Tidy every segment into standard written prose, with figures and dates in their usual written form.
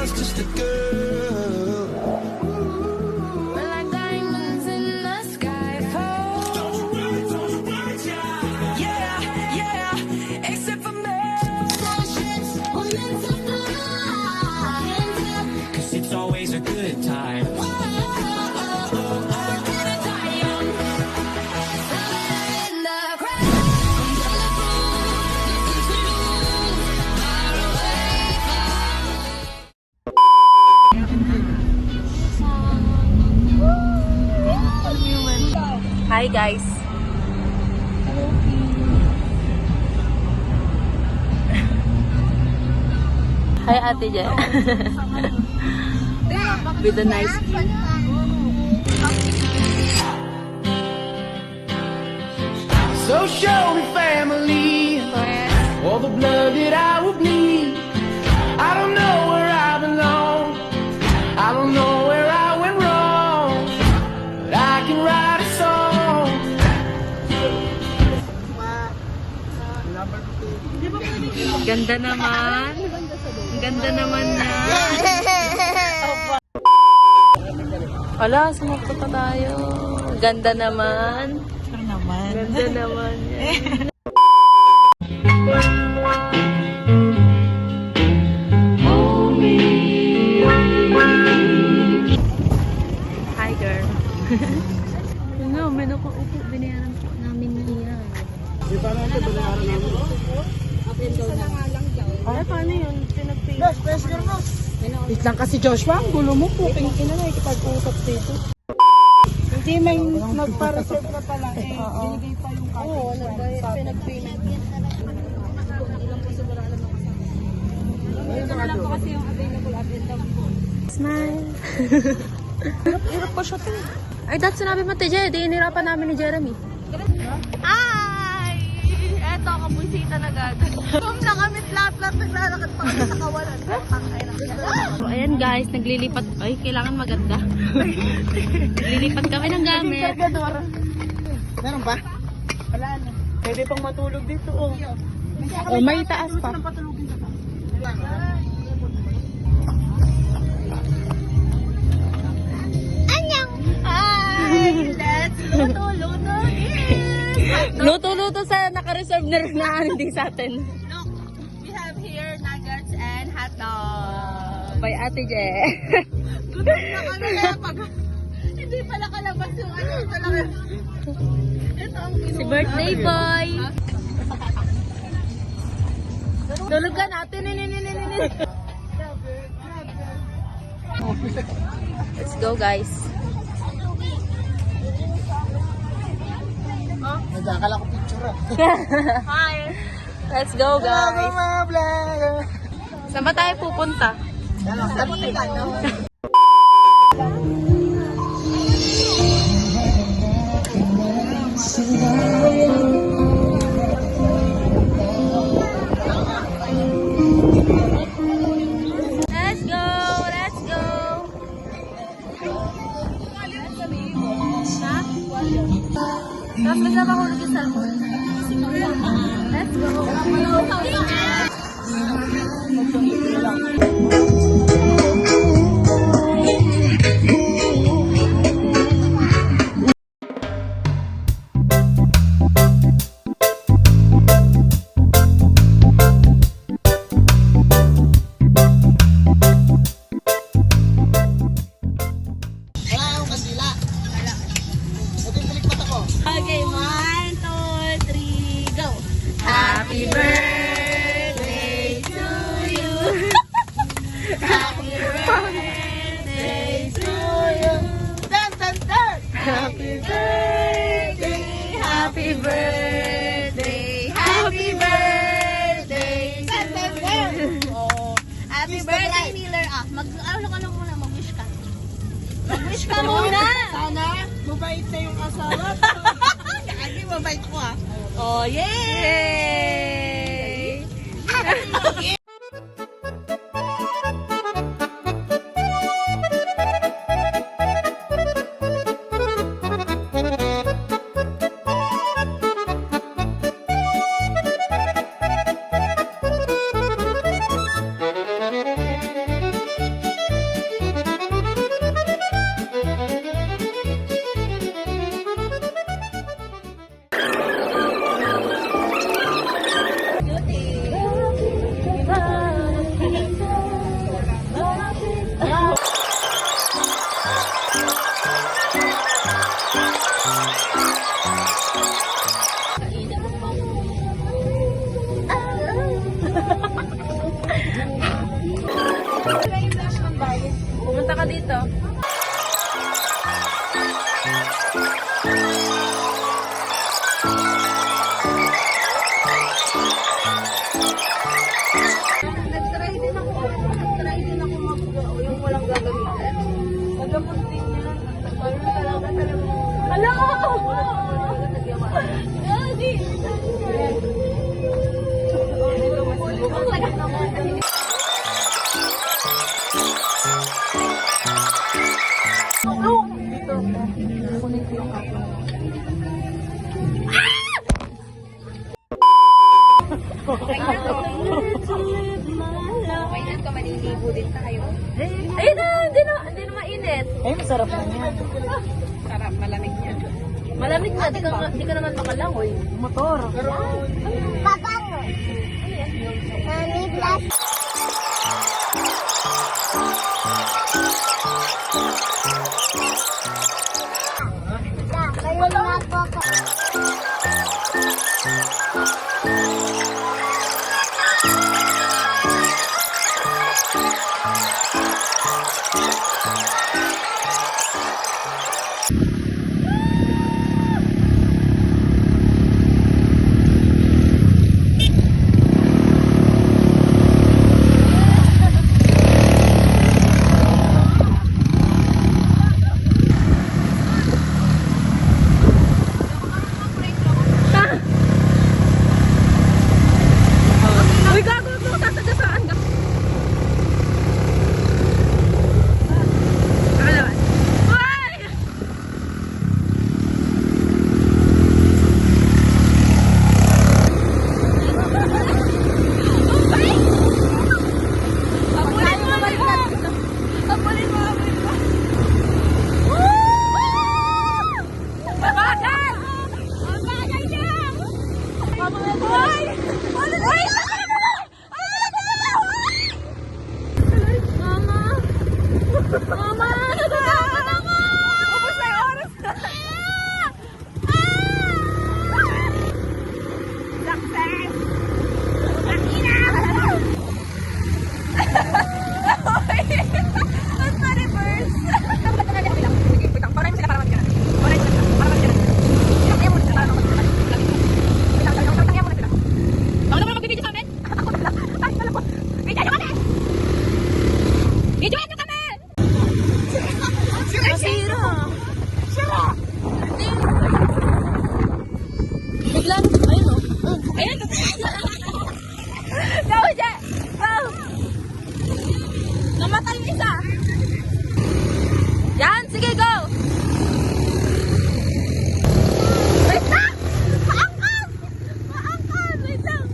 was just a girl. We're like diamonds in the sky. Don't you worry, yeah. Yeah, yeah, except for me. Cause it's always a good time. Hi guys. Hi Ate Je. With a nice view. So show me family, all the blood that I would need. I don't know where I belong, I don't know where I went wrong, but I can write a song. Ganda naman. Ganda naman niya. Wala, sumukto pa tayo. Ganda naman. Ganda naman niya. Hi girl. No, may nakaupo. Binayaran po namin niya. Ay, paano yun? Wait lang kasi Joshua, ang gulo mo po. Ina na, ikipag-usap dito. Hindi may nagpa-reserve na pala eh. Binigay pa yung card. Oo, pinag-payment. Ito na lang po kasi yung available at end of Smile. Hirap pa siya to. Ay, dahil sinabi mo, Teje, di inirapan namin ni Jeremy. Ay! Eto, kabusita na gagawin. Kung nakamit lahat-lahat, naglalakad pa kami sa kawalan. So, ayan guys, naglilipat. Ay, kailangan maganda. Naglilipat kami ng gamit. Meron ba? Wala na. Pwede pang matulog dito, oh. Oh, may taas pa. Luto-luto sa naka-reserve na rin na hindi sa atin. Look, we have here nuggets and hot dog. By Ate Je. Gutom na kami kaya pag hindi pala kalabas yung ano talaga. Ito ang Si birthday boy. Tulog ka natin. Let's go guys. Nagkakala ko picture ah. Hi. Let's go guys. Saan ba tayo pupunta? Let's go! Let's go! Tapos bigla mahulog yung salmon. Let's go! Okay, 1, 2, 3, go! Happy birthday to you! Happy birthday to you! Happy birthday! Happy birthday! Happy birthday! Happy birthday, Miller. Ah, ano muna, mag-wish ka. Mag-wish ka muna. Sana, mabait na yung asawa. Kaya mabait ko ah. Oh, yay! Kailan ka maliligo din tayo? Ayun na, hindi na mainit. Ay, masarap na yan. Sarap, malamig niya. Malamig na, di ka naman makalangoy. Motor. Uy, gago mo, tatagasaan ka. Nakalaman. Uy! Abulin mo, abulin mo. Bagal! Ang bagay niya! Uy! Uy! Mama! Mama! Natatakot ako! Ubus na yung oras na! Success! Nakina! Ba't ma-reverse? Parahin mo sila para mag-gana. Parahin mo sila para mag-gana. Sinakyan mo sila para mag-gana. Sinakyan mo na sila. Ako naman magbibideo sa amin? Ako nila. Ay, alam ko. Video nyo kami! Video nyo kami! Masira! Sira! Biglang, ayun o. Ayun! Go, Je! Go! Namatay yung isa! Yan! Sige, go! Wait lang! Maangkas! Maangkas! Wait lang!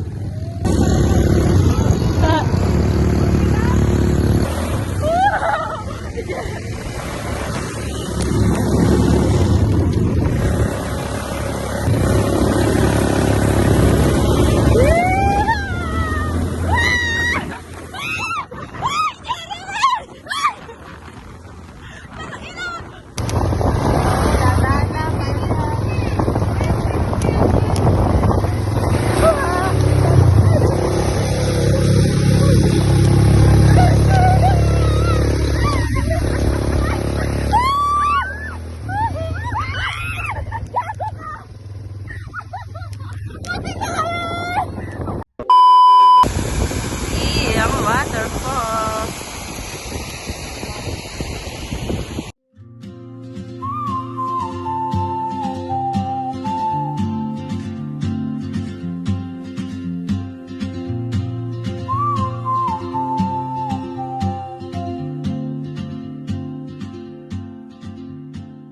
Ang waterfall.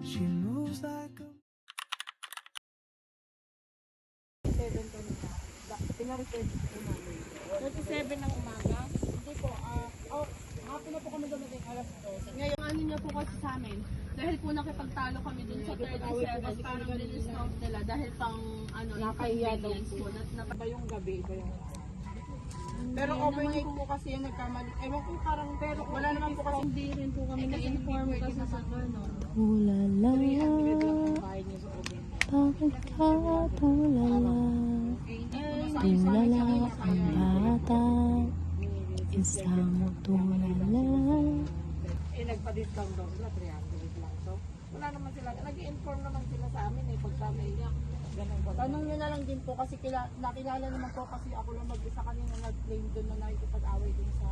She moves like a 37 ng umaga. Hindi po, hapon na po kami dumating alas 12. Ngayon, ano niya po kasi sa amin, dahil po nakipagtalo kami dun sa 37, parang din-discount nila dahil pang, Nakahiya daw inconvenience po. Iba yung gabi, iba yung pero overnight po kasi yan nagkamali. Ewan ko parang, pero wala naman po kasi. Hindi rin po kami na-inform kasi sa ano. Ulala, 300 lang ang bayad niya sa overnight. bakit ka tulala? Tulala ang bata, isang tulala. Nagpa-discount daw sila, 300 lang. So, wala naman sila. Nag-inform naman sila sa amin pag kami niya. Tanong nyo na lang din po kasi nakilala naman po kasi ako lang mag-isa kanina nag-claim doon na nakikipag-away doon sa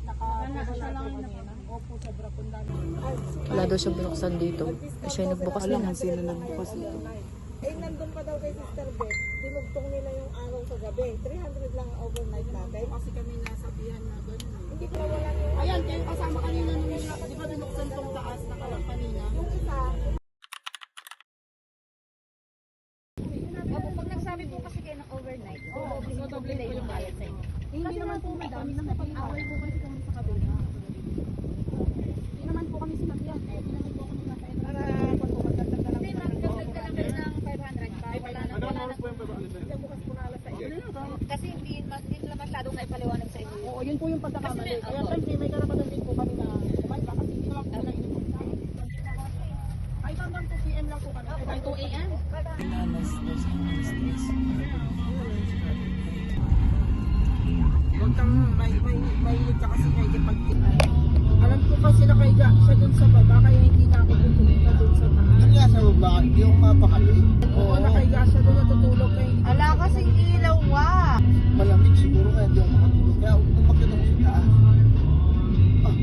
naka-siya lang kanina. Opo, sobra po dami. Wala daw siya binuksan dito. Siya yung nagbukas nila. Sino nagbukas nito? nandun pa daw kay Sister Beth, dinugtong nila yung araw sa gabi. 300 lang ang overnight natin. Kasi kami nasabihan na gano'n. Hindi ko wala yung... Ayan, kayo kasama kanina nung di ba binuksan tong taas na kalang kanina? Yung isa, Sinabi po kasi kayo ng overnight. Oo, doble po yung bayad sa inyo. Hindi naman po madam, nakapag-away po kasi kami sa kabila. Hindi naman po kami sinabyan. Hindi naman po kami nasa ito. Para po magdagdag na lang. Hindi ma'am, dagdag ka lang kayo ng 500 pa. Wala na. Wala na. Bukas po na alas sa inyo. Kasi hindi nila masyadong naipaliwanag sa inyo. Oo, yun po yung pagkakamali. Kaya siyempre may karapatan din po kami na kumain ba kasi hindi naman po na inipunta. Ay, hanggang 2 PM lang po kami. Ay, 2 AM? Huwag kang mahilig ka kasi kay pag alam ko kasi nakahiga siya dun sa baba kaya hindi na ako pupunta dun sa taas. Ano nga sa baba? Yung mapakali? Oo, nakahiga siya dun natutulog kaya hindi. Ala kasi ilaw Malamig siguro kaya di ako makatulog. Kaya umakyat ako sa taas.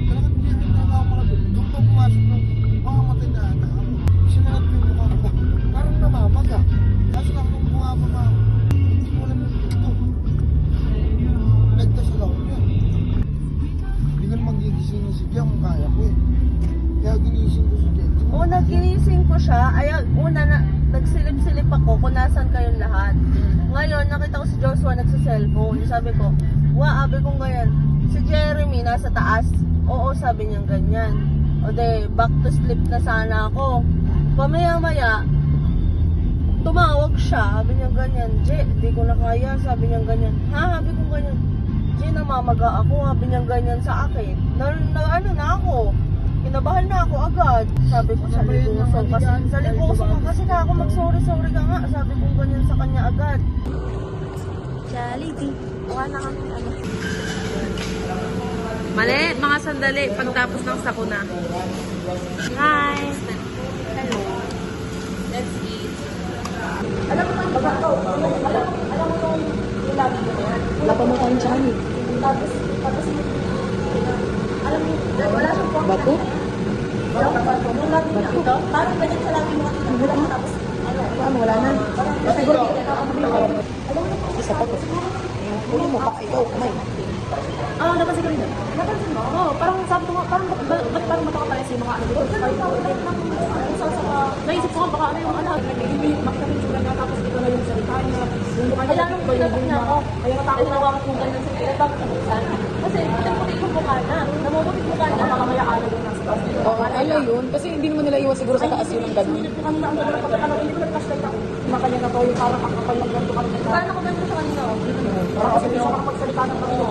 Talagang hindi na ako makatulog. Doon pa pumasok ng makamatay na anak ako. Sinulat ko yung mukha ko. Parang namamaga. Kaso lang nung bumababa ako, hindi ko alam yung ito. Nagdasal ako niya. Hindi ko naman gigising si Jia kung kaya ko eh. Kaya ginising ko si Jia. Una, ginising ko siya. Ay, una, nagsilip-silip ako kung nasan kayong lahat. Ngayon, nakita ko si Joshua nagsa-cellphone. Sabi ko, abi kong ganyan. Si Jeremy nasa taas. Oo, sabi niyang ganyan. O de, back to sleep na sana ako. Pamaya-maya, tumawag siya. Sabi niya ganyan. Je, di ko na kaya. Sabi niya ganyan. Ha? Sabi ko ganyan. Je, namamaga ako. Sabi niya ganyan sa akin. Ano na ako. Kinabahan na ako agad. Sabi ko sa libuson. Sa libuson kasi na ako mag-sorry-sorry ka nga. Sabi ko ganyan sa kanya agad. Jollibee. Mukha na kami ano. Mali, mga sandali. Pagtapos ng sakuna. Hi! Hello. Let's eat. Alam mo yung nilabi mo yan? Wala pa mo tayong chani. Tapos alam mo, wala siyang pork. Bato? Yung labi niya ito, parang ganyan sa labi mo. Wala mo tapos, Paano? Wala na. siguro, Isa pa to. Ulo mo pa. Ikaw, kamay. Napansin ko rin yun. Napansin mo? Oo, parang sabi ko nga, parang ba't parang mata ka pala sa mga ano dito? Naisip ko nga baka ano yung ano, makita yung tsura niya, tapos ito na yung salita niya, yung mukha niya. Kaya nung pinagot niya ako, kaya natakot na ako kung ganyan sa kanya, bakit sa buksan? Kasi namutik yung mukha na, namumutik mukha niya, makamaya ano yung nasa taas. Ala yun. Kasi hindi naman nila iwan siguro sa taas yun ng ganun. Kanina ang gano'n pagkakano, hindi ko nag-flashlight ako. Makanya na to, yung parang kakapal ng ganito kami. Paano ko ganito sa kanina? Parang kasi hindi siya makapagsalita ng kanina,